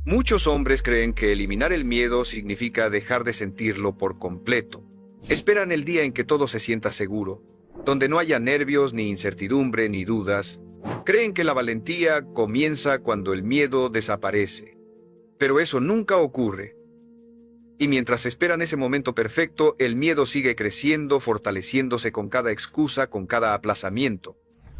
Muchos hombres creen que eliminar el miedo significa dejar de sentirlo por completo. Esperan el día en que todo se sienta seguro, donde no haya nervios, ni incertidumbre, ni dudas. Creen que la valentía comienza cuando el miedo desaparece. Pero eso nunca ocurre. Y mientras esperan ese momento perfecto, el miedo sigue creciendo, fortaleciéndose con cada excusa, con cada aplazamiento.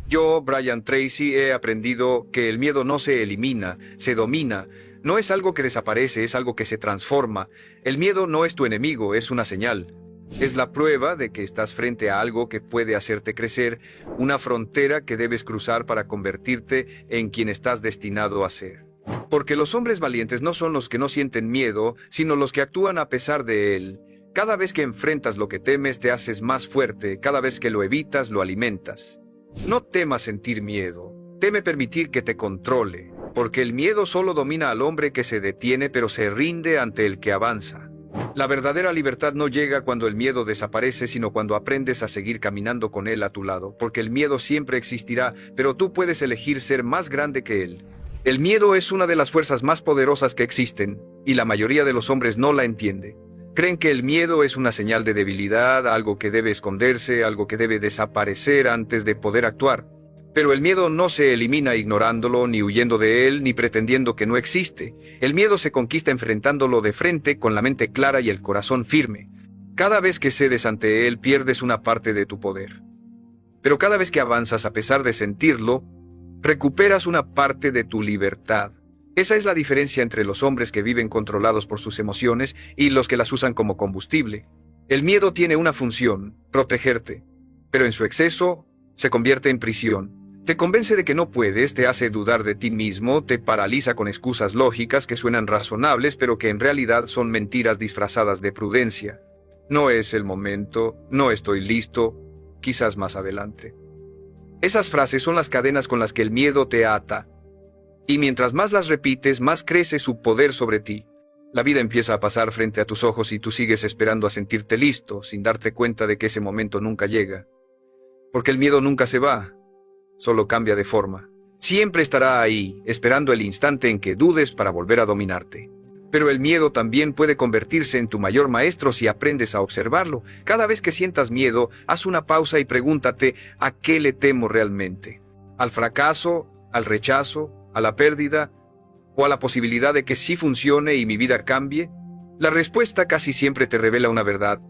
Yo, Brian Tracy, he aprendido que el miedo no se elimina, se domina. No es algo que desaparece, es algo que se transforma. El miedo no es tu enemigo, es una señal. Es la prueba de que estás frente a algo que puede hacerte crecer, una frontera que debes cruzar para convertirte en quien estás destinado a ser. Porque los hombres valientes no son los que no sienten miedo, sino los que actúan a pesar de él. Cada vez que enfrentas lo que temes, te haces más fuerte. Cada vez que lo evitas, lo alimentas. No temas sentir miedo. Teme permitir que te controle. Porque el miedo solo domina al hombre que se detiene, pero se rinde ante el que avanza. La verdadera libertad no llega cuando el miedo desaparece, sino cuando aprendes a seguir caminando con él a tu lado. Porque el miedo siempre existirá, pero tú puedes elegir ser más grande que él. El miedo es una de las fuerzas más poderosas que existen, y la mayoría de los hombres no la entiende. Creen que el miedo es una señal de debilidad, algo que debe esconderse, algo que debe desaparecer antes de poder actuar. Pero el miedo no se elimina ignorándolo, ni huyendo de él, ni pretendiendo que no existe. El miedo se conquista enfrentándolo de frente, con la mente clara y el corazón firme. Cada vez que cedes ante él, pierdes una parte de tu poder. Pero cada vez que avanzas a pesar de sentirlo, recuperas una parte de tu libertad. Esa es la diferencia entre los hombres que viven controlados por sus emociones y los que las usan como combustible. El miedo tiene una función, protegerte. Pero en su exceso, se convierte en prisión. Te convence de que no puedes, te hace dudar de ti mismo, te paraliza con excusas lógicas que suenan razonables, pero que en realidad son mentiras disfrazadas de prudencia. No es el momento, no estoy listo, quizás más adelante. Esas frases son las cadenas con las que el miedo te ata. Y mientras más las repites, más crece su poder sobre ti. La vida empieza a pasar frente a tus ojos y tú sigues esperando a sentirte listo, sin darte cuenta de que ese momento nunca llega. Porque el miedo nunca se va, solo cambia de forma. Siempre estará ahí, esperando el instante en que dudes para volver a dominarte. Pero el miedo también puede convertirse en tu mayor maestro si aprendes a observarlo. Cada vez que sientas miedo, haz una pausa y pregúntate, ¿a qué le temo realmente? ¿Al fracaso? ¿Al rechazo? ¿A la pérdida? ¿O a la posibilidad de que sí funcione y mi vida cambie? La respuesta casi siempre te revela una verdad.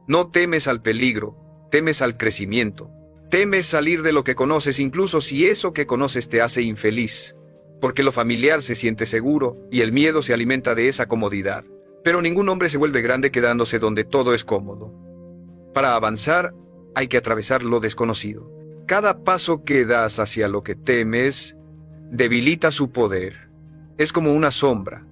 No temes al peligro, temes al crecimiento. Temes salir de lo que conoces incluso si eso que conoces te hace infeliz. Porque lo familiar se siente seguro y el miedo se alimenta de esa comodidad. Pero ningún hombre se vuelve grande quedándose donde todo es cómodo. Para avanzar, hay que atravesar lo desconocido. Cada paso que das hacia lo que temes debilita su poder. Es como una sombra.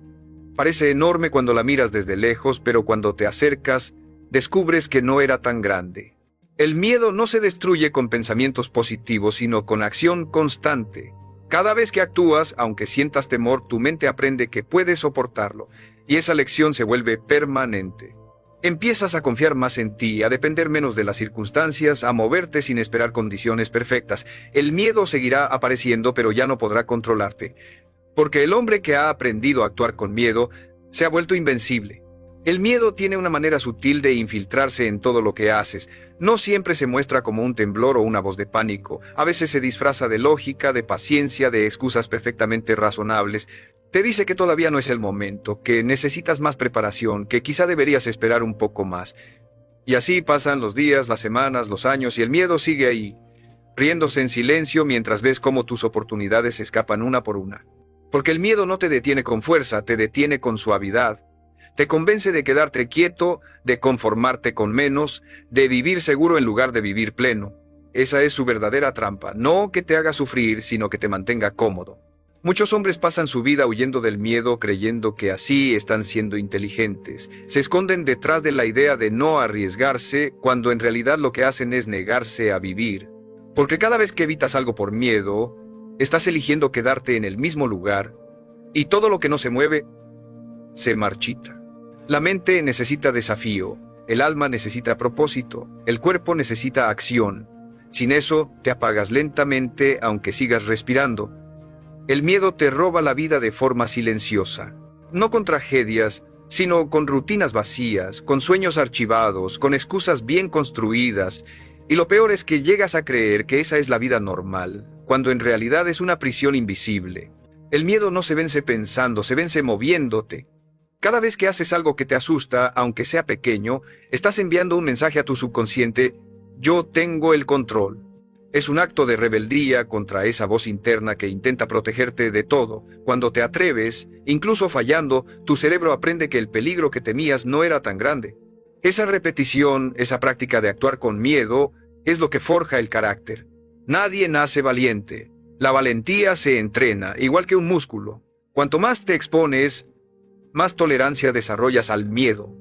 Parece enorme cuando la miras desde lejos, pero cuando te acercas, descubres que no era tan grande. El miedo no se destruye con pensamientos positivos, sino con acción constante. Cada vez que actúas, aunque sientas temor, tu mente aprende que puedes soportarlo, y esa lección se vuelve permanente. Empiezas a confiar más en ti, a depender menos de las circunstancias, a moverte sin esperar condiciones perfectas. El miedo seguirá apareciendo, pero ya no podrá controlarte. Porque el hombre que ha aprendido a actuar con miedo, se ha vuelto invencible. El miedo tiene una manera sutil de infiltrarse en todo lo que haces. No siempre se muestra como un temblor o una voz de pánico. A veces se disfraza de lógica, de paciencia, de excusas perfectamente razonables. Te dice que todavía no es el momento, que necesitas más preparación, que quizá deberías esperar un poco más. Y así pasan los días, las semanas, los años, y el miedo sigue ahí, riéndose en silencio mientras ves cómo tus oportunidades escapan una por una. Porque el miedo no te detiene con fuerza, te detiene con suavidad. Te convence de quedarte quieto, de conformarte con menos, de vivir seguro en lugar de vivir pleno. Esa es su verdadera trampa, no que te haga sufrir, sino que te mantenga cómodo. Muchos hombres pasan su vida huyendo del miedo, creyendo que así están siendo inteligentes. Se esconden detrás de la idea de no arriesgarse, cuando en realidad lo que hacen es negarse a vivir. Porque cada vez que evitas algo por miedo, estás eligiendo quedarte en el mismo lugar, y todo lo que no se mueve, se marchita. La mente necesita desafío, el alma necesita propósito, el cuerpo necesita acción. Sin eso, te apagas lentamente aunque sigas respirando. El miedo te roba la vida de forma silenciosa. no con tragedias, sino con rutinas vacías, con sueños archivados, con excusas bien construidas, y lo peor es que llegas a creer que esa es la vida normal, cuando en realidad es una prisión invisible. El miedo no se vence pensando, se vence moviéndote. Cada vez que haces algo que te asusta, aunque sea pequeño, estás enviando un mensaje a tu subconsciente: yo tengo el control. Es un acto de rebeldía contra esa voz interna que intenta protegerte de todo. Cuando te atreves, incluso fallando, tu cerebro aprende que el peligro que temías no era tan grande. Esa repetición, esa práctica de actuar con miedo, es lo que forja el carácter. Nadie nace valiente. La valentía se entrena, igual que un músculo. Cuanto más te expones, más tolerancia desarrollas al miedo.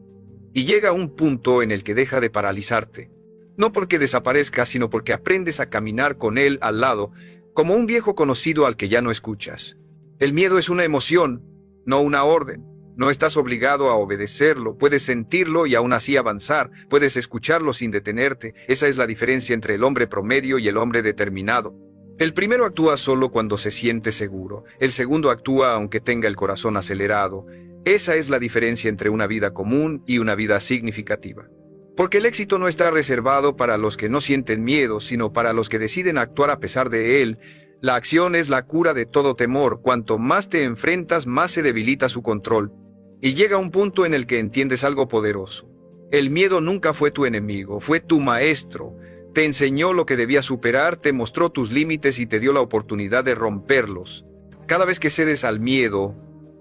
Y llega un punto en el que deja de paralizarte. No porque desaparezca, sino porque aprendes a caminar con él al lado, como un viejo conocido al que ya no escuchas. El miedo es una emoción, no una orden. No estás obligado a obedecerlo, puedes sentirlo y aún así avanzar, puedes escucharlo sin detenerte. Esa es la diferencia entre el hombre promedio y el hombre determinado. El primero actúa solo cuando se siente seguro, el segundo actúa aunque tenga el corazón acelerado. Esa es la diferencia entre una vida común y una vida significativa. Porque el éxito no está reservado para los que no sienten miedo, sino para los que deciden actuar a pesar de él. La acción es la cura de todo temor. Cuanto más te enfrentas, más se debilita su control. Y llega un punto en el que entiendes algo poderoso. El miedo nunca fue tu enemigo, fue tu maestro. Te enseñó lo que debías superar, te mostró tus límites y te dio la oportunidad de romperlos. Cada vez que cedes al miedo,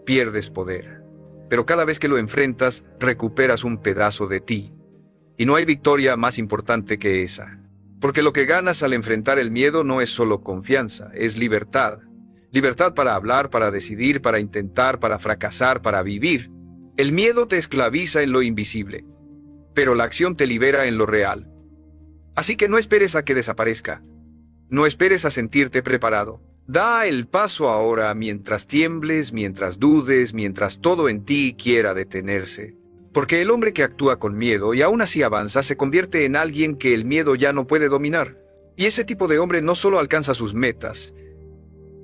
pierdes poder. Pero cada vez que lo enfrentas, recuperas un pedazo de ti. Y no hay victoria más importante que esa. Porque lo que ganas al enfrentar el miedo no es solo confianza, es libertad. Libertad para hablar, para decidir, para intentar, para fracasar, para vivir. El miedo te esclaviza en lo invisible, pero la acción te libera en lo real. Así que no esperes a que desaparezca. No esperes a sentirte preparado. Da el paso ahora mientras tiembles, mientras dudes, mientras todo en ti quiera detenerse. Porque el hombre que actúa con miedo y aún así avanza se convierte en alguien que el miedo ya no puede dominar. Y ese tipo de hombre no solo alcanza sus metas,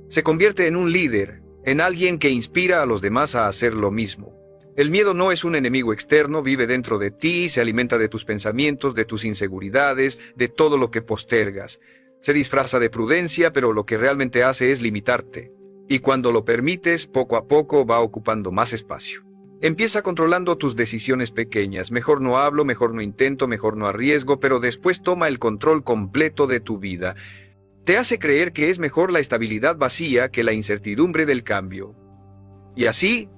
se convierte en un líder, en alguien que inspira a los demás a hacer lo mismo. El miedo no es un enemigo externo, vive dentro de ti, se alimenta de tus pensamientos, de tus inseguridades, de todo lo que postergas. Se disfraza de prudencia, pero lo que realmente hace es limitarte. Y cuando lo permites, poco a poco va ocupando más espacio. Empieza controlando tus decisiones pequeñas. Mejor no hablo, mejor no intento, mejor no arriesgo, pero después toma el control completo de tu vida. Te hace creer que es mejor la estabilidad vacía que la incertidumbre del cambio. Y así,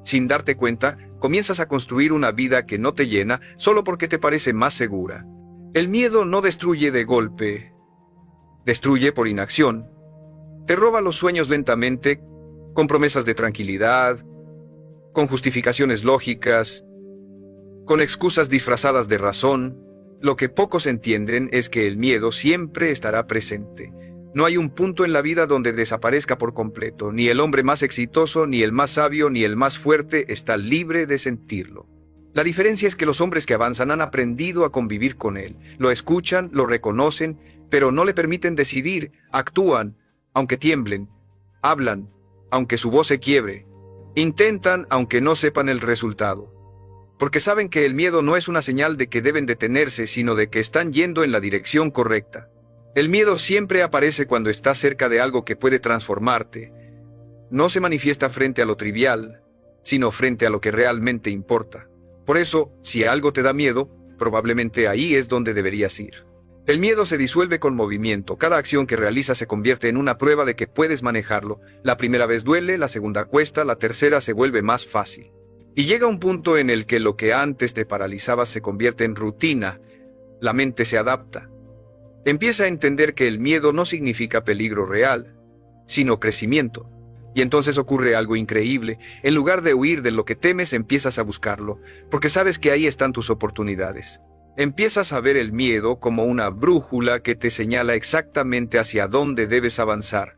sin darte cuenta, comienzas a construir una vida que no te llena solo porque te parece más segura. El miedo no destruye de golpe, destruye por inacción. Te roba los sueños lentamente, con promesas de tranquilidad, con justificaciones lógicas, con excusas disfrazadas de razón. Lo que pocos entienden es que el miedo siempre estará presente. No hay un punto en la vida donde desaparezca por completo. Ni el hombre más exitoso, ni el más sabio, ni el más fuerte está libre de sentirlo. La diferencia es que los hombres que avanzan han aprendido a convivir con él. Lo escuchan, lo reconocen, pero no le permiten decidir. Actúan, aunque tiemblen. Hablan, aunque su voz se quiebre. Intentan, aunque no sepan el resultado. Porque saben que el miedo no es una señal de que deben detenerse, sino de que están yendo en la dirección correcta. El miedo siempre aparece cuando estás cerca de algo que puede transformarte. No se manifiesta frente a lo trivial, sino frente a lo que realmente importa. Por eso, si algo te da miedo, probablemente ahí es donde deberías ir. El miedo se disuelve con movimiento. Cada acción que realizas se convierte en una prueba de que puedes manejarlo. La primera vez duele, la segunda cuesta, la tercera se vuelve más fácil. Y llega un punto en el que lo que antes te paralizaba se convierte en rutina. La mente se adapta. Empieza a entender que el miedo no significa peligro real, sino crecimiento. Y entonces ocurre algo increíble. En lugar de huir de lo que temes, empiezas a buscarlo, porque sabes que ahí están tus oportunidades. Empiezas a ver el miedo como una brújula que te señala exactamente hacia dónde debes avanzar.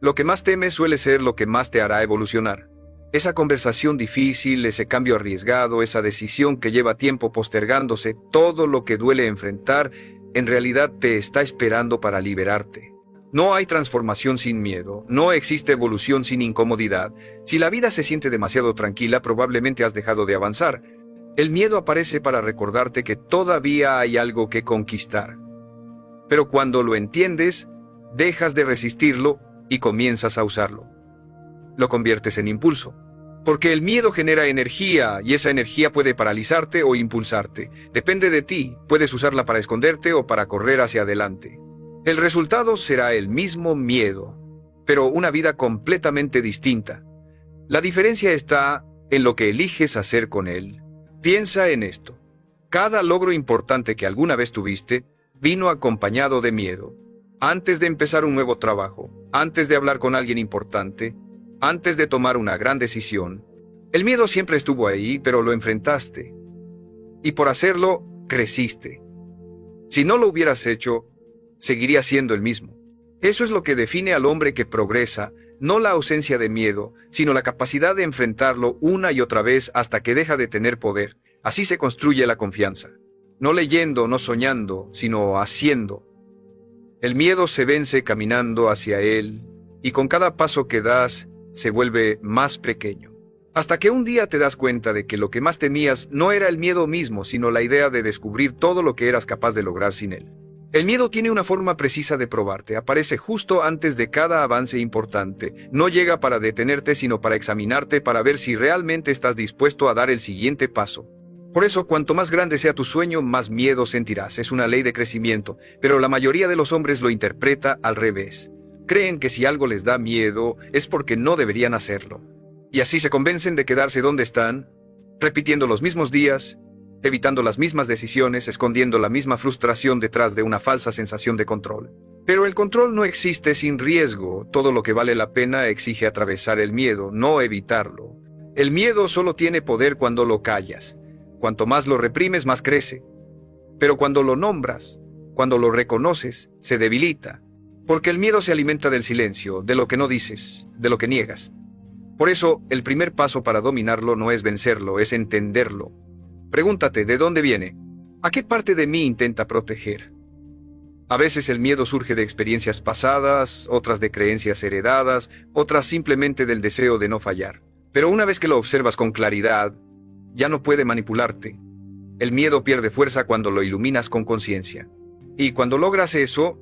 Lo que más temes suele ser lo que más te hará evolucionar. Esa conversación difícil, ese cambio arriesgado, esa decisión que lleva tiempo postergándose, todo lo que duele enfrentar, en realidad te está esperando para liberarte. No hay transformación sin miedo, no existe evolución sin incomodidad. Si la vida se siente demasiado tranquila, probablemente has dejado de avanzar. El miedo aparece para recordarte que todavía hay algo que conquistar. Pero cuando lo entiendes, dejas de resistirlo y comienzas a usarlo. Lo conviertes en impulso. Porque el miedo genera energía y esa energía puede paralizarte o impulsarte. Depende de ti, puedes usarla para esconderte o para correr hacia adelante. El resultado será el mismo miedo, pero una vida completamente distinta. La diferencia está en lo que eliges hacer con él. Piensa en esto. Cada logro importante que alguna vez tuviste vino acompañado de miedo. Antes de empezar un nuevo trabajo, antes de hablar con alguien importante, antes de tomar una gran decisión, el miedo siempre estuvo ahí, pero lo enfrentaste. Y por hacerlo, creciste. Si no lo hubieras hecho, seguiría siendo el mismo. Eso es lo que define al hombre que progresa, no la ausencia de miedo, sino la capacidad de enfrentarlo una y otra vez hasta que deja de tener poder. Así se construye la confianza. No leyendo, no soñando, sino haciendo. El miedo se vence caminando hacia él, y con cada paso que das, se vuelve más pequeño. Hasta que un día te das cuenta de que lo que más temías no era el miedo mismo, sino la idea de descubrir todo lo que eras capaz de lograr sin él. El miedo tiene una forma precisa de probarte, aparece justo antes de cada avance importante, no llega para detenerte sino para examinarte para ver si realmente estás dispuesto a dar el siguiente paso. Por eso, cuanto más grande sea tu sueño, más miedo sentirás, es una ley de crecimiento, pero la mayoría de los hombres lo interpreta al revés. Creen que si algo les da miedo es porque no deberían hacerlo. Y así se convencen de quedarse donde están, repitiendo los mismos días, evitando las mismas decisiones, escondiendo la misma frustración detrás de una falsa sensación de control. Pero el control no existe sin riesgo. Todo lo que vale la pena exige atravesar el miedo, no evitarlo. El miedo solo tiene poder cuando lo callas. Cuanto más lo reprimes, más crece. Pero cuando lo nombras, cuando lo reconoces, se debilita. Porque el miedo se alimenta del silencio, de lo que no dices, de lo que niegas. Por eso, el primer paso para dominarlo no es vencerlo, es entenderlo. Pregúntate, ¿de dónde viene? ¿A qué parte de mí intenta proteger? A veces el miedo surge de experiencias pasadas, otras de creencias heredadas, otras simplemente del deseo de no fallar. Pero una vez que lo observas con claridad, ya no puede manipularte. El miedo pierde fuerza cuando lo iluminas con conciencia. Y cuando logras eso,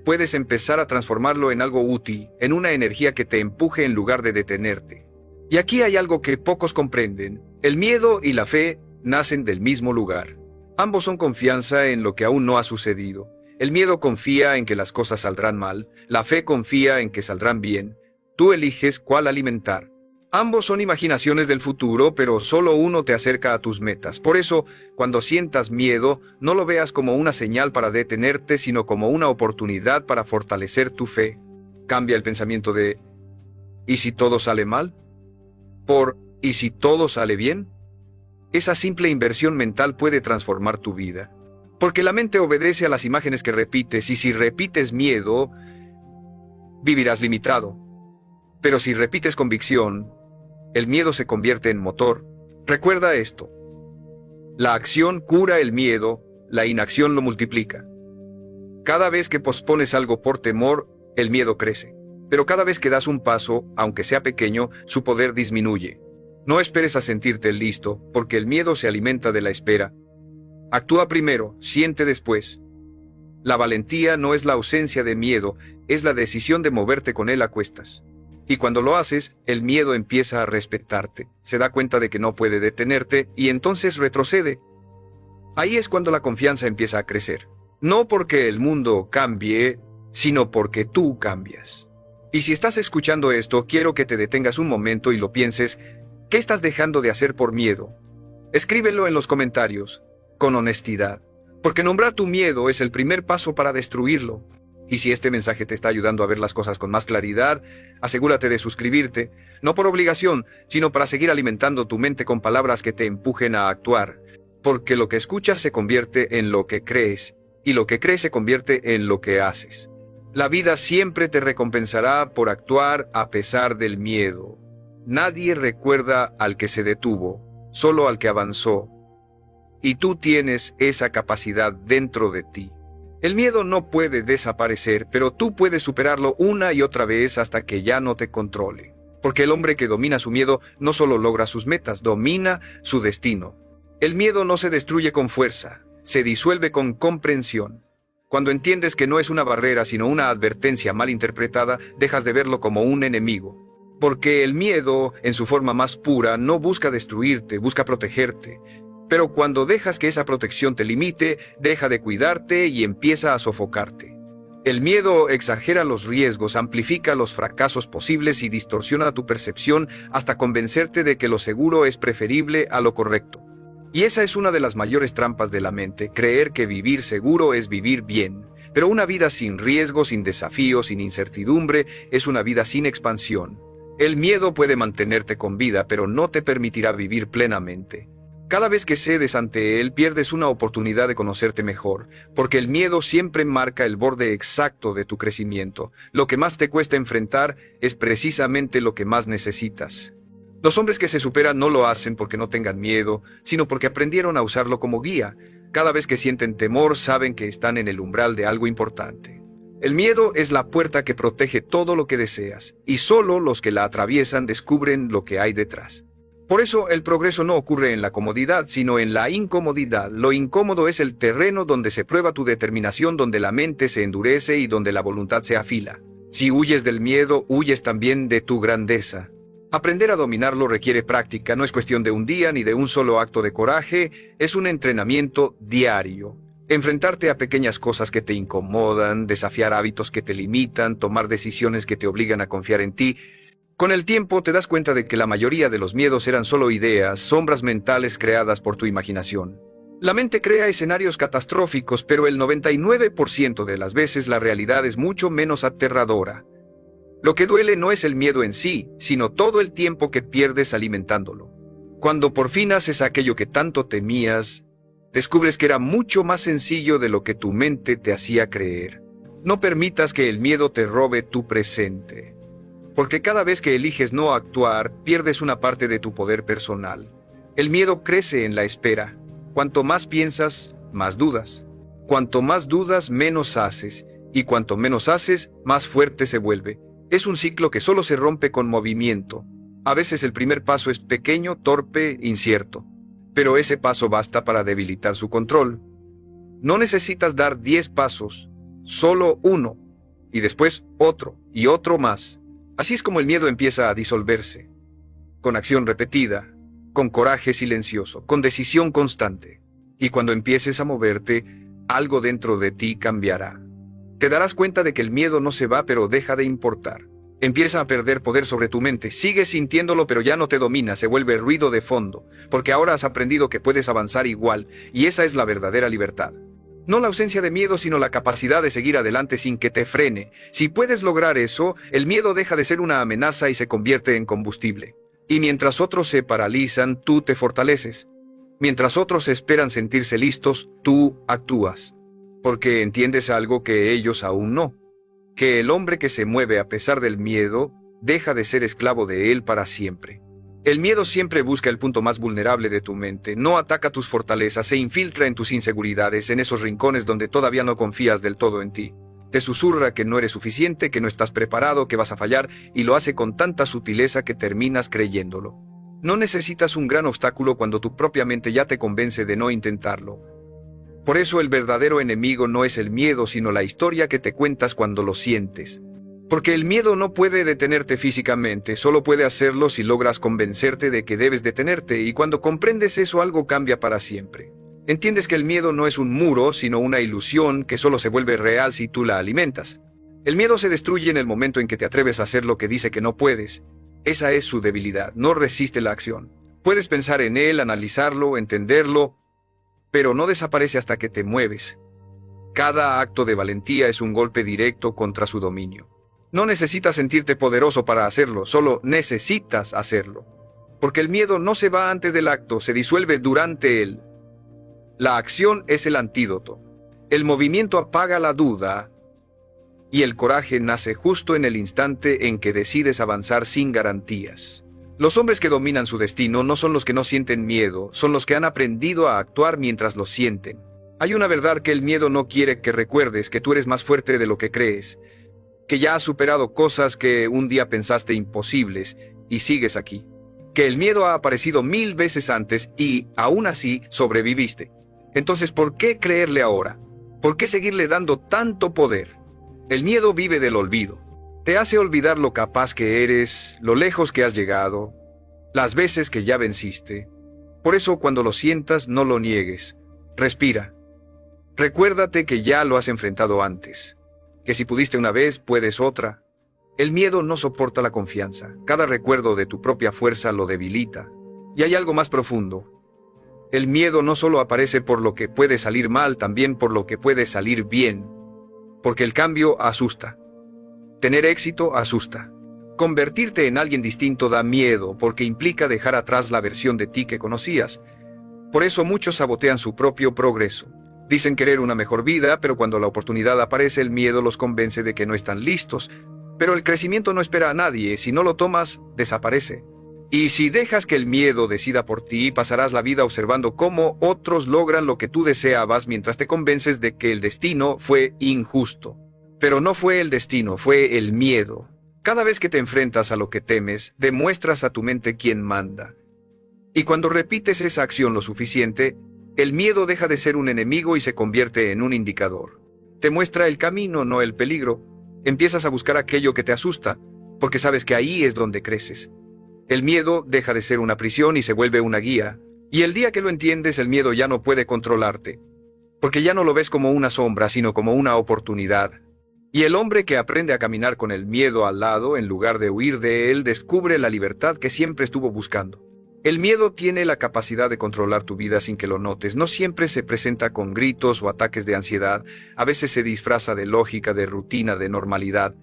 puedes empezar a transformarlo en algo útil, en una energía que te empuje en lugar de detenerte. Y aquí hay algo que pocos comprenden. El miedo y la fe nacen del mismo lugar. Ambos son confianza en lo que aún no ha sucedido. El miedo confía en que las cosas saldrán mal, la fe confía en que saldrán bien. Tú eliges cuál alimentar. Ambos son imaginaciones del futuro, pero solo uno te acerca a tus metas. Por eso, cuando sientas miedo, no lo veas como una señal para detenerte, sino como una oportunidad para fortalecer tu fe. Cambia el pensamiento de ¿y si todo sale mal? Por ¿y si todo sale bien? Esa simple inversión mental puede transformar tu vida. Porque la mente obedece a las imágenes que repites, y si repites miedo, vivirás limitado. Pero si repites convicción, el miedo se convierte en motor. Recuerda esto. La acción cura el miedo, la inacción lo multiplica. Cada vez que pospones algo por temor, el miedo crece. Pero cada vez que das un paso, aunque sea pequeño, su poder disminuye. No esperes a sentirte listo, porque el miedo se alimenta de la espera. Actúa primero, siente después. La valentía no es la ausencia de miedo, es la decisión de moverte con él a cuestas. Y cuando lo haces, el miedo empieza a respetarte, se da cuenta de que no puede detenerte y entonces retrocede. Ahí es cuando la confianza empieza a crecer. No porque el mundo cambie, sino porque tú cambias. Y si estás escuchando esto, quiero que te detengas un momento y lo pienses. ¿Qué estás dejando de hacer por miedo? Escríbelo en los comentarios, con honestidad, porque nombrar tu miedo es el primer paso para destruirlo. Y si este mensaje te está ayudando a ver las cosas con más claridad, asegúrate de suscribirte, no por obligación, sino para seguir alimentando tu mente con palabras que te empujen a actuar, porque lo que escuchas se convierte en lo que crees, y lo que crees se convierte en lo que haces. La vida siempre te recompensará por actuar a pesar del miedo. Nadie recuerda al que se detuvo, solo al que avanzó. Y tú tienes esa capacidad dentro de ti. El miedo no puede desaparecer, pero tú puedes superarlo una y otra vez hasta que ya no te controle. Porque el hombre que domina su miedo no solo logra sus metas, domina su destino. El miedo no se destruye con fuerza, se disuelve con comprensión. Cuando entiendes que no es una barrera sino una advertencia mal interpretada, dejas de verlo como un enemigo. Porque el miedo, en su forma más pura, no busca destruirte, busca protegerte. Pero cuando dejas que esa protección te limite, deja de cuidarte y empieza a sofocarte. El miedo exagera los riesgos, amplifica los fracasos posibles y distorsiona tu percepción hasta convencerte de que lo seguro es preferible a lo correcto. Y esa es una de las mayores trampas de la mente, creer que vivir seguro es vivir bien. Pero una vida sin riesgo, sin desafíos, sin incertidumbre, es una vida sin expansión. El miedo puede mantenerte con vida, pero no te permitirá vivir plenamente. Cada vez que cedes ante él, pierdes una oportunidad de conocerte mejor, porque el miedo siempre marca el borde exacto de tu crecimiento. Lo que más te cuesta enfrentar es precisamente lo que más necesitas. Los hombres que se superan no lo hacen porque no tengan miedo, sino porque aprendieron a usarlo como guía. Cada vez que sienten temor, saben que están en el umbral de algo importante. El miedo es la puerta que protege todo lo que deseas, y solo los que la atraviesan descubren lo que hay detrás. Por eso el progreso no ocurre en la comodidad, sino en la incomodidad. Lo incómodo es el terreno donde se prueba tu determinación, donde la mente se endurece y donde la voluntad se afila. Si huyes del miedo, huyes también de tu grandeza. Aprender a dominarlo requiere práctica, no es cuestión de un día ni de un solo acto de coraje, es un entrenamiento diario. Enfrentarte a pequeñas cosas que te incomodan, desafiar hábitos que te limitan, tomar decisiones que te obligan a confiar en ti. Con el tiempo te das cuenta de que la mayoría de los miedos eran solo ideas, sombras mentales creadas por tu imaginación. La mente crea escenarios catastróficos, pero el 99% de las veces la realidad es mucho menos aterradora. Lo que duele no es el miedo en sí, sino todo el tiempo que pierdes alimentándolo. Cuando por fin haces aquello que tanto temías, descubres que era mucho más sencillo de lo que tu mente te hacía creer. No permitas que el miedo te robe tu presente. Porque cada vez que eliges no actuar, pierdes una parte de tu poder personal. El miedo crece en la espera. Cuanto más piensas, más dudas. Cuanto más dudas, menos haces. Y cuanto menos haces, más fuerte se vuelve. Es un ciclo que solo se rompe con movimiento. A veces el primer paso es pequeño, torpe, incierto. Pero ese paso basta para debilitar su control. No necesitas dar 10 pasos, solo uno. Y después otro, y otro más. Así es como el miedo empieza a disolverse, con acción repetida, con coraje silencioso, con decisión constante. Y cuando empieces a moverte, algo dentro de ti cambiará. Te darás cuenta de que el miedo no se va, pero deja de importar. Empieza a perder poder sobre tu mente, sigues sintiéndolo, pero ya no te domina, se vuelve ruido de fondo, porque ahora has aprendido que puedes avanzar igual, y esa es la verdadera libertad. No la ausencia de miedo, sino la capacidad de seguir adelante sin que te frene. Si puedes lograr eso, el miedo deja de ser una amenaza y se convierte en combustible. Y mientras otros se paralizan, tú te fortaleces. Mientras otros esperan sentirse listos, tú actúas. Porque entiendes algo que ellos aún no. Que el hombre que se mueve a pesar del miedo, deja de ser esclavo de él para siempre. El miedo siempre busca el punto más vulnerable de tu mente, no ataca tus fortalezas, se infiltra en tus inseguridades, en esos rincones donde todavía no confías del todo en ti. Te susurra que no eres suficiente, que no estás preparado, que vas a fallar, y lo hace con tanta sutileza que terminas creyéndolo. No necesitas un gran obstáculo cuando tu propia mente ya te convence de no intentarlo. Por eso el verdadero enemigo no es el miedo, sino la historia que te cuentas cuando lo sientes. Porque el miedo no puede detenerte físicamente, solo puede hacerlo si logras convencerte de que debes detenerte, y cuando comprendes eso algo cambia para siempre. Entiendes que el miedo no es un muro, sino una ilusión que solo se vuelve real si tú la alimentas. El miedo se destruye en el momento en que te atreves a hacer lo que dice que no puedes. Esa es su debilidad, no resiste la acción. Puedes pensar en él, analizarlo, entenderlo, pero no desaparece hasta que te mueves. Cada acto de valentía es un golpe directo contra su dominio. No necesitas sentirte poderoso para hacerlo, solo necesitas hacerlo. Porque el miedo no se va antes del acto, se disuelve durante él. La acción es el antídoto. El movimiento apaga la duda y el coraje nace justo en el instante en que decides avanzar sin garantías. Los hombres que dominan su destino no son los que no sienten miedo, son los que han aprendido a actuar mientras lo sienten. Hay una verdad que el miedo no quiere que recuerdes, que tú eres más fuerte de lo que crees, que ya has superado cosas que un día pensaste imposibles y sigues aquí. Que el miedo ha aparecido 1000 veces antes y, aún así, sobreviviste. Entonces, ¿por qué creerle ahora? ¿Por qué seguirle dando tanto poder? El miedo vive del olvido. Te hace olvidar lo capaz que eres, lo lejos que has llegado, las veces que ya venciste. Por eso, cuando lo sientas, no lo niegues. Respira. Recuérdate que ya lo has enfrentado antes. Que si pudiste una vez, puedes otra. El miedo no soporta la confianza. Cada recuerdo de tu propia fuerza lo debilita. Y hay algo más profundo. El miedo no solo aparece por lo que puede salir mal, también por lo que puede salir bien. Porque el cambio asusta. Tener éxito asusta. Convertirte en alguien distinto da miedo porque implica dejar atrás la versión de ti que conocías. Por eso muchos sabotean su propio progreso. Dicen querer una mejor vida, pero cuando la oportunidad aparece el miedo los convence de que no están listos. Pero el crecimiento no espera a nadie, si no lo tomas, desaparece. Y si dejas que el miedo decida por ti, pasarás la vida observando cómo otros logran lo que tú deseabas mientras te convences de que el destino fue injusto. Pero no fue el destino, fue el miedo. Cada vez que te enfrentas a lo que temes, demuestras a tu mente quién manda. Y cuando repites esa acción lo suficiente, el miedo deja de ser un enemigo y se convierte en un indicador. Te muestra el camino, no el peligro. Empiezas a buscar aquello que te asusta, porque sabes que ahí es donde creces. El miedo deja de ser una prisión y se vuelve una guía. Y el día que lo entiendes, el miedo ya no puede controlarte. Porque ya no lo ves como una sombra, sino como una oportunidad. Y el hombre que aprende a caminar con el miedo al lado, en lugar de huir de él, descubre la libertad que siempre estuvo buscando. El miedo tiene la capacidad de controlar tu vida sin que lo notes. No siempre se presenta con gritos o ataques de ansiedad. A veces se disfraza de lógica, de rutina, de normalidad.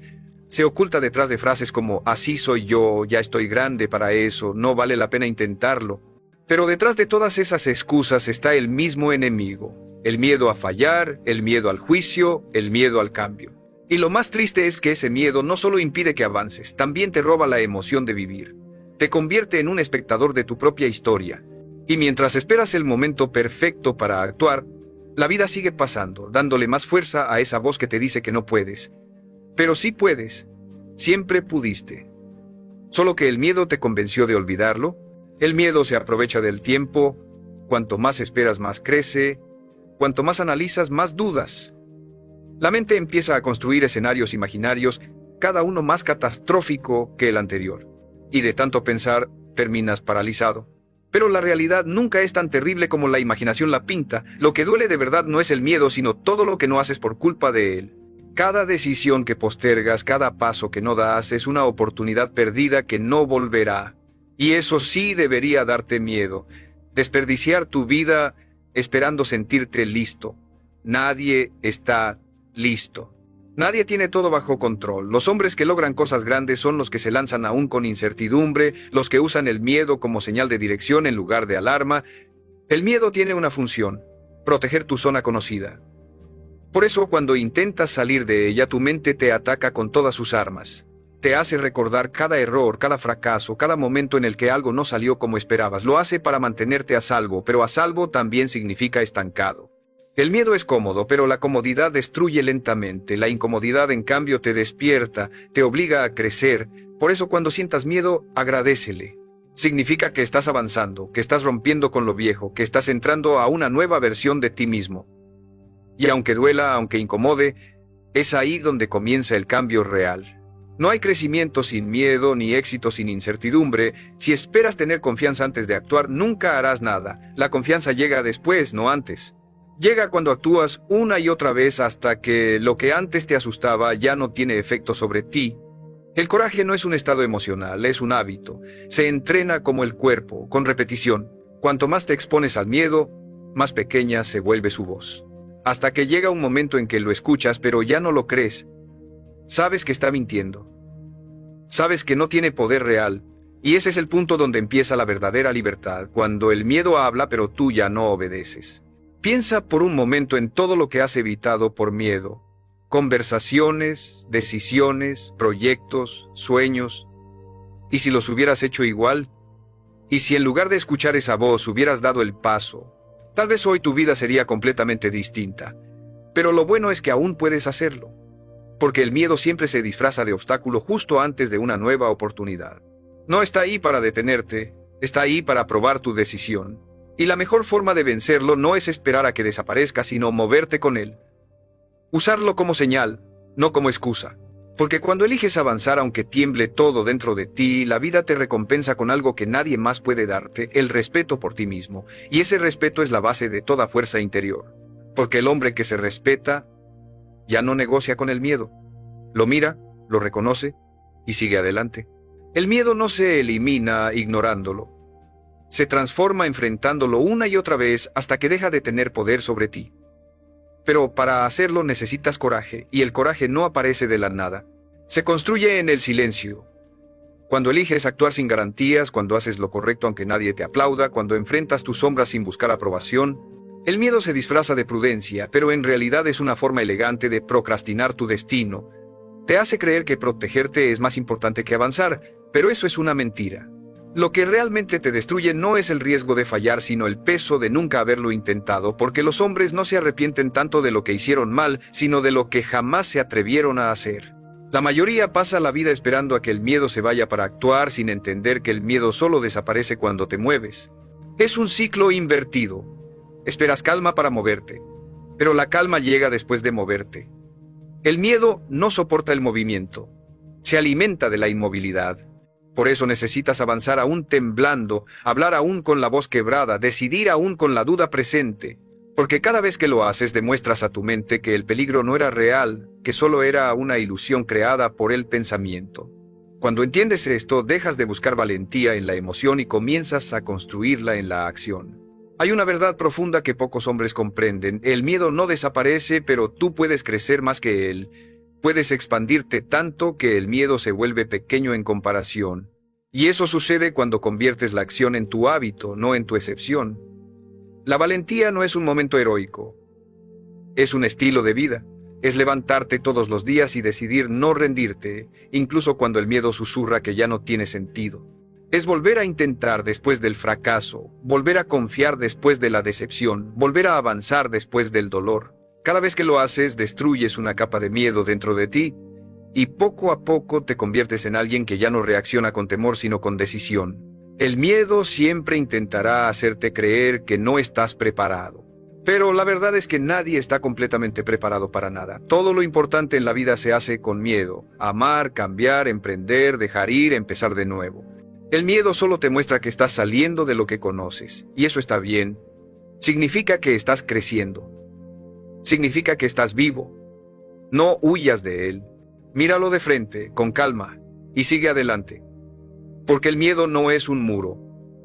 Se oculta detrás de frases como así soy yo, ya estoy grande para eso, no vale la pena intentarlo. Pero detrás de todas esas excusas está el mismo enemigo. El miedo a fallar, el miedo al juicio, el miedo al cambio. Y lo más triste es que ese miedo no solo impide que avances, también te roba la emoción de vivir. Te convierte en un espectador de tu propia historia. Y mientras esperas el momento perfecto para actuar, la vida sigue pasando, dándole más fuerza a esa voz que te dice que no puedes. Pero sí puedes. Siempre pudiste. Solo que el miedo te convenció de olvidarlo. El miedo se aprovecha del tiempo. Cuanto más esperas, más crece. Cuanto más analizas, más dudas. La mente empieza a construir escenarios imaginarios, cada uno más catastrófico que el anterior. Y de tanto pensar, terminas paralizado. Pero la realidad nunca es tan terrible como la imaginación la pinta. Lo que duele de verdad no es el miedo, sino todo lo que no haces por culpa de él. Cada decisión que postergas, cada paso que no das, es una oportunidad perdida que no volverá. Y eso sí debería darte miedo. Desperdiciar tu vida esperando sentirte listo. Nadie está listo. Nadie tiene todo bajo control. Los hombres que logran cosas grandes son los que se lanzan aún con incertidumbre, los que usan el miedo como señal de dirección en lugar de alarma. El miedo tiene una función: proteger tu zona conocida. Por eso, cuando intentas salir de ella, tu mente te ataca con todas sus armas. Te hace recordar cada error, cada fracaso, cada momento en el que algo no salió como esperabas. Lo hace para mantenerte a salvo, pero a salvo también significa estancado. El miedo es cómodo, pero la comodidad destruye lentamente. La incomodidad, en cambio, te despierta, te obliga a crecer. Por eso, cuando sientas miedo, agradécele. Significa que estás avanzando, que estás rompiendo con lo viejo, que estás entrando a una nueva versión de ti mismo. Y aunque duela, aunque incomode, es ahí donde comienza el cambio real. No hay crecimiento sin miedo, ni éxito sin incertidumbre. Si esperas tener confianza antes de actuar, nunca harás nada. La confianza llega después, no antes. Llega cuando actúas una y otra vez hasta que lo que antes te asustaba ya no tiene efecto sobre ti. El coraje no es un estado emocional, es un hábito. Se entrena como el cuerpo, con repetición. Cuanto más te expones al miedo, más pequeña se vuelve su voz. Hasta que llega un momento en que lo escuchas, pero ya no lo crees. Sabes que está mintiendo. Sabes que no tiene poder real. Y ese es el punto donde empieza la verdadera libertad, cuando el miedo habla, pero tú ya no obedeces. Piensa por un momento en todo lo que has evitado por miedo. Conversaciones, decisiones, proyectos, sueños. ¿Y si los hubieras hecho igual? ¿Y si en lugar de escuchar esa voz hubieras dado el paso? Tal vez hoy tu vida sería completamente distinta, pero lo bueno es que aún puedes hacerlo, porque el miedo siempre se disfraza de obstáculo justo antes de una nueva oportunidad. No está ahí para detenerte, está ahí para probar tu decisión. Y la mejor forma de vencerlo no es esperar a que desaparezca, sino moverte con él. Usarlo como señal, no como excusa. Porque cuando eliges avanzar aunque tiemble todo dentro de ti, la vida te recompensa con algo que nadie más puede darte, el respeto por ti mismo. Y ese respeto es la base de toda fuerza interior. Porque el hombre que se respeta ya no negocia con el miedo. Lo mira, lo reconoce y sigue adelante. El miedo no se elimina ignorándolo. Se transforma enfrentándolo una y otra vez hasta que deja de tener poder sobre ti. Pero para hacerlo necesitas coraje, y el coraje no aparece de la nada. Se construye en el silencio. Cuando eliges actuar sin garantías, cuando haces lo correcto aunque nadie te aplauda, cuando enfrentas tus sombras sin buscar aprobación, el miedo se disfraza de prudencia, pero en realidad es una forma elegante de procrastinar tu destino. Te hace creer que protegerte es más importante que avanzar, pero eso es una mentira. Lo que realmente te destruye no es el riesgo de fallar, sino el peso de nunca haberlo intentado, porque los hombres no se arrepienten tanto de lo que hicieron mal, sino de lo que jamás se atrevieron a hacer. La mayoría pasa la vida esperando a que el miedo se vaya para actuar, sin entender que el miedo solo desaparece cuando te mueves. Es un ciclo invertido. Esperas calma para moverte, pero la calma llega después de moverte. El miedo no soporta el movimiento, se alimenta de la inmovilidad. Por eso necesitas avanzar aún temblando, hablar aún con la voz quebrada, decidir aún con la duda presente, porque cada vez que lo haces demuestras a tu mente que el peligro no era real, que solo era una ilusión creada por el pensamiento. Cuando entiendes esto, dejas de buscar valentía en la emoción y comienzas a construirla en la acción. Hay una verdad profunda que pocos hombres comprenden: el miedo no desaparece, pero tú puedes crecer más que él. Puedes expandirte tanto que el miedo se vuelve pequeño en comparación. Y eso sucede cuando conviertes la acción en tu hábito, no en tu excepción. La valentía no es un momento heroico. Es un estilo de vida. Es levantarte todos los días y decidir no rendirte, incluso cuando el miedo susurra que ya no tiene sentido. Es volver a intentar después del fracaso, volver a confiar después de la decepción, volver a avanzar después del dolor. Cada vez que lo haces, destruyes una capa de miedo dentro de ti, y poco a poco te conviertes en alguien que ya no reacciona con temor sino con decisión. El miedo siempre intentará hacerte creer que no estás preparado. Pero la verdad es que nadie está completamente preparado para nada. Todo lo importante en la vida se hace con miedo: amar, cambiar, emprender, dejar ir, empezar de nuevo. El miedo solo te muestra que estás saliendo de lo que conoces, y eso está bien. Significa que estás creciendo. Significa que estás vivo. No huyas de él. Míralo de frente, con calma, y sigue adelante. Porque el miedo no es un muro,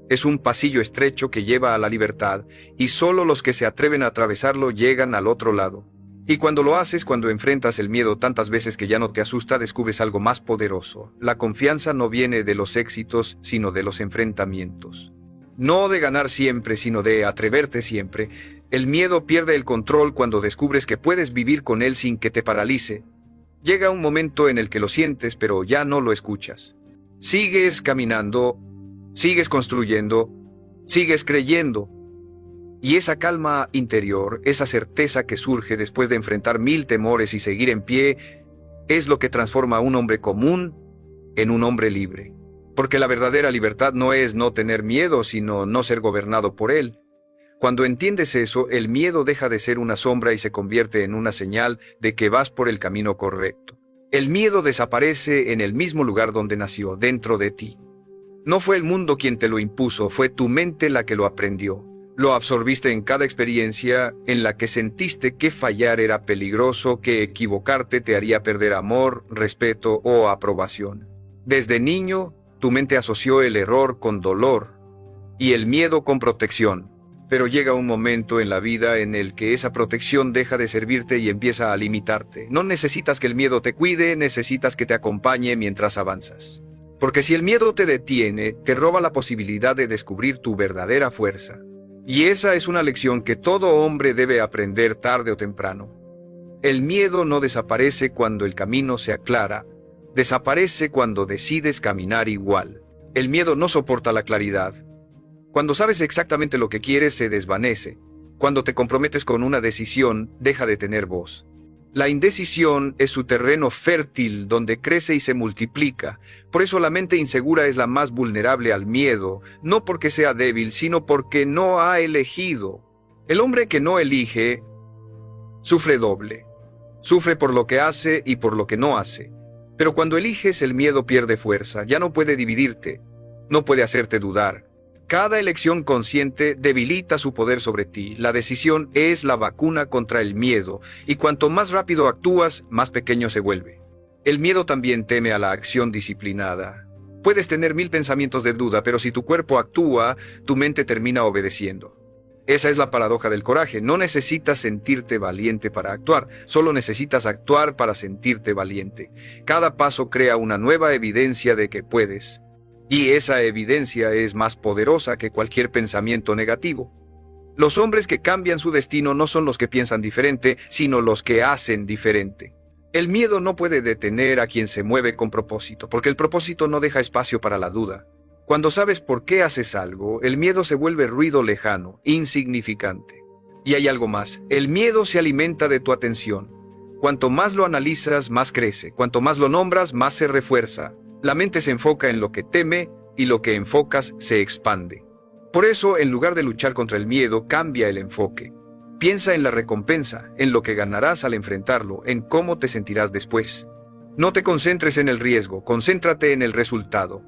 es un pasillo estrecho que lleva a la libertad, y solo los que se atreven a atravesarlo llegan al otro lado. Y cuando lo haces, cuando enfrentas el miedo tantas veces que ya no te asusta, descubres algo más poderoso. La confianza no viene de los éxitos, sino de los enfrentamientos. No de ganar siempre, sino de atreverte siempre. El miedo pierde el control cuando descubres que puedes vivir con él sin que te paralice. Llega un momento en el que lo sientes, pero ya no lo escuchas. Sigues caminando, sigues construyendo, sigues creyendo. Y esa calma interior, esa certeza que surge después de enfrentar 1000 temores y seguir en pie, es lo que transforma a un hombre común en un hombre libre. Porque la verdadera libertad no es no tener miedo, sino no ser gobernado por él. Cuando entiendes eso, el miedo deja de ser una sombra y se convierte en una señal de que vas por el camino correcto. El miedo desaparece en el mismo lugar donde nació, dentro de ti. No fue el mundo quien te lo impuso, fue tu mente la que lo aprendió. Lo absorbiste en cada experiencia en la que sentiste que fallar era peligroso, que equivocarte te haría perder amor, respeto o aprobación. Desde niño, tu mente asoció el error con dolor y el miedo con protección. Pero llega un momento en la vida en el que esa protección deja de servirte y empieza a limitarte. No necesitas que el miedo te cuide, necesitas que te acompañe mientras avanzas. Porque si el miedo te detiene, te roba la posibilidad de descubrir tu verdadera fuerza. Y esa es una lección que todo hombre debe aprender tarde o temprano. El miedo no desaparece cuando el camino se aclara, desaparece cuando decides caminar igual. El miedo no soporta la claridad. Cuando sabes exactamente lo que quieres, se desvanece. Cuando te comprometes con una decisión, deja de tener voz. La indecisión es su terreno fértil donde crece y se multiplica. Por eso la mente insegura es la más vulnerable al miedo, no porque sea débil, sino porque no ha elegido. El hombre que no elige, sufre doble. Sufre por lo que hace y por lo que no hace. Pero cuando eliges, el miedo pierde fuerza, ya no puede dividirte, no puede hacerte dudar. Cada elección consciente debilita su poder sobre ti. La decisión es la vacuna contra el miedo, y cuanto más rápido actúas, más pequeño se vuelve. El miedo también teme a la acción disciplinada. Puedes tener 1000 pensamientos de duda, pero si tu cuerpo actúa, tu mente termina obedeciendo. Esa es la paradoja del coraje. No necesitas sentirte valiente para actuar, solo necesitas actuar para sentirte valiente. Cada paso crea una nueva evidencia de que puedes. Y esa evidencia es más poderosa que cualquier pensamiento negativo. Los hombres que cambian su destino no son los que piensan diferente, sino los que hacen diferente. El miedo no puede detener a quien se mueve con propósito, porque el propósito no deja espacio para la duda. Cuando sabes por qué haces algo, el miedo se vuelve ruido lejano, insignificante. Y hay algo más, el miedo se alimenta de tu atención. Cuanto más lo analizas, más crece. Cuanto más lo nombras, más se refuerza. La mente se enfoca en lo que teme y lo que enfocas se expande. Por eso, en lugar de luchar contra el miedo, cambia el enfoque. Piensa en la recompensa, en lo que ganarás al enfrentarlo, en cómo te sentirás después. No te concentres en el riesgo, concéntrate en el resultado.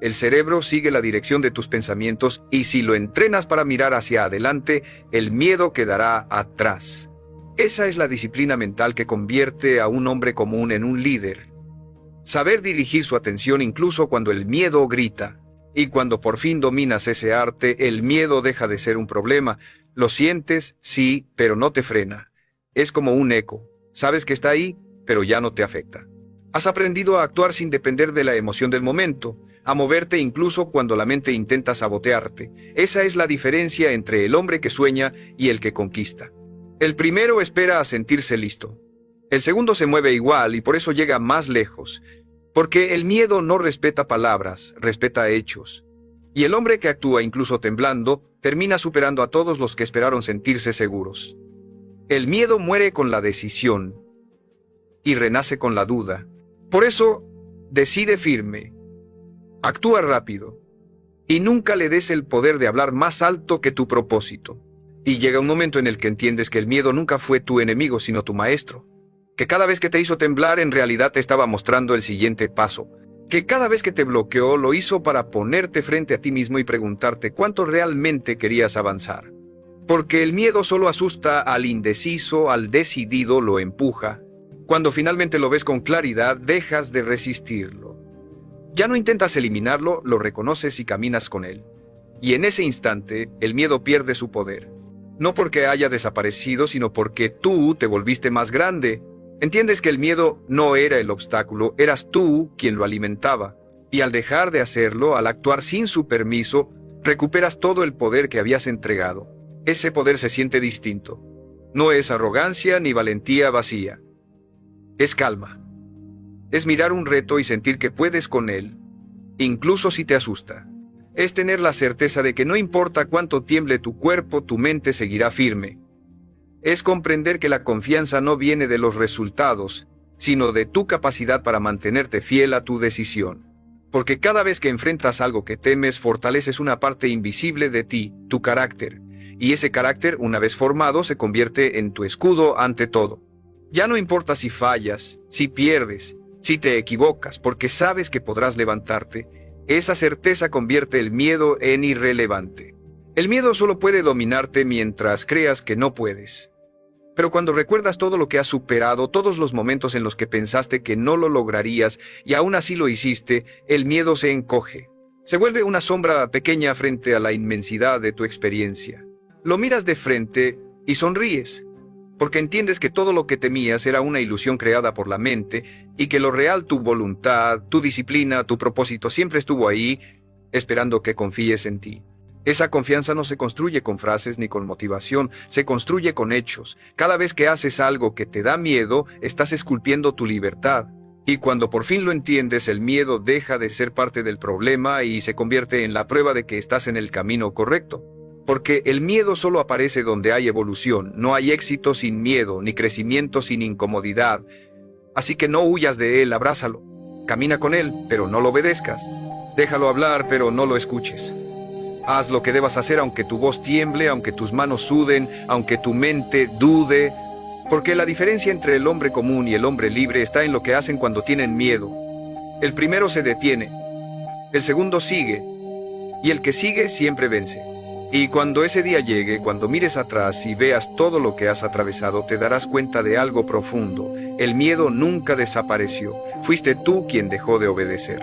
El cerebro sigue la dirección de tus pensamientos y si lo entrenas para mirar hacia adelante, el miedo quedará atrás. Esa es la disciplina mental que convierte a un hombre común en un líder. Saber dirigir su atención incluso cuando el miedo grita. Y cuando por fin dominas ese arte, el miedo deja de ser un problema. Lo sientes, sí, pero no te frena. Es como un eco. Sabes que está ahí, pero ya no te afecta. Has aprendido a actuar sin depender de la emoción del momento, a moverte incluso cuando la mente intenta sabotearte. Esa es la diferencia entre el hombre que sueña y el que conquista. El primero espera a sentirse listo. El segundo se mueve igual y por eso llega más lejos, porque el miedo no respeta palabras, respeta hechos. Y el hombre que actúa incluso temblando, termina superando a todos los que esperaron sentirse seguros. El miedo muere con la decisión y renace con la duda. Por eso, decide firme, actúa rápido y nunca le des el poder de hablar más alto que tu propósito. Y llega un momento en el que entiendes que el miedo nunca fue tu enemigo sino tu maestro. Que cada vez que te hizo temblar en realidad te estaba mostrando el siguiente paso. Que cada vez que te bloqueó lo hizo para ponerte frente a ti mismo y preguntarte cuánto realmente querías avanzar. Porque el miedo solo asusta al indeciso, al decidido lo empuja. Cuando finalmente lo ves con claridad, dejas de resistirlo. Ya no intentas eliminarlo, lo reconoces y caminas con él. Y en ese instante, el miedo pierde su poder. No porque haya desaparecido, sino porque tú te volviste más grande. Entiendes que el miedo no era el obstáculo, eras tú quien lo alimentaba. Y al dejar de hacerlo, al actuar sin su permiso, recuperas todo el poder que habías entregado. Ese poder se siente distinto. No es arrogancia ni valentía vacía. Es calma. Es mirar un reto y sentir que puedes con él, incluso si te asusta. Es tener la certeza de que no importa cuánto tiemble tu cuerpo, tu mente seguirá firme. Es comprender que la confianza no viene de los resultados, sino de tu capacidad para mantenerte fiel a tu decisión. Porque cada vez que enfrentas algo que temes, fortaleces una parte invisible de ti, tu carácter. Y ese carácter, una vez formado, se convierte en tu escudo ante todo. Ya no importa si fallas, si pierdes, si te equivocas, porque sabes que podrás levantarte. Esa certeza convierte el miedo en irrelevante. El miedo solo puede dominarte mientras creas que no puedes. Pero cuando recuerdas todo lo que has superado, todos los momentos en los que pensaste que no lo lograrías y aún así lo hiciste, el miedo se encoge. Se vuelve una sombra pequeña frente a la inmensidad de tu experiencia. Lo miras de frente y sonríes, porque entiendes que todo lo que temías era una ilusión creada por la mente y que lo real, tu voluntad, tu disciplina, tu propósito siempre estuvo ahí, esperando que confíes en ti. Esa confianza no se construye con frases ni con motivación, se construye con hechos. Cada vez que haces algo que te da miedo, estás esculpiendo tu libertad. Y cuando por fin lo entiendes, el miedo deja de ser parte del problema y se convierte en la prueba de que estás en el camino correcto. Porque el miedo solo aparece donde hay evolución, no hay éxito sin miedo, ni crecimiento sin incomodidad. Así que no huyas de él, abrázalo. Camina con él, pero no lo obedezcas. Déjalo hablar, pero no lo escuches. Haz lo que debas hacer aunque tu voz tiemble, aunque tus manos suden, aunque tu mente dude. Porque la diferencia entre el hombre común y el hombre libre está en lo que hacen cuando tienen miedo. El primero se detiene, el segundo sigue, y el que sigue siempre vence. Y cuando ese día llegue, cuando mires atrás y veas todo lo que has atravesado, te darás cuenta de algo profundo. El miedo nunca desapareció. Fuiste tú quien dejó de obedecer.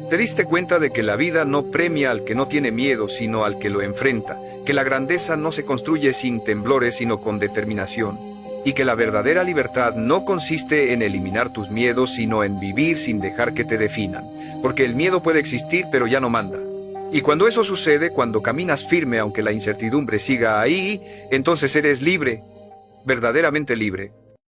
Te diste cuenta de que la vida no premia al que no tiene miedo, sino al que lo enfrenta, que la grandeza no se construye sin temblores, sino con determinación, y que la verdadera libertad no consiste en eliminar tus miedos, sino en vivir sin dejar que te definan, porque el miedo puede existir, pero ya no manda. Y cuando eso sucede, cuando caminas firme aunque la incertidumbre siga ahí, entonces eres libre, verdaderamente libre.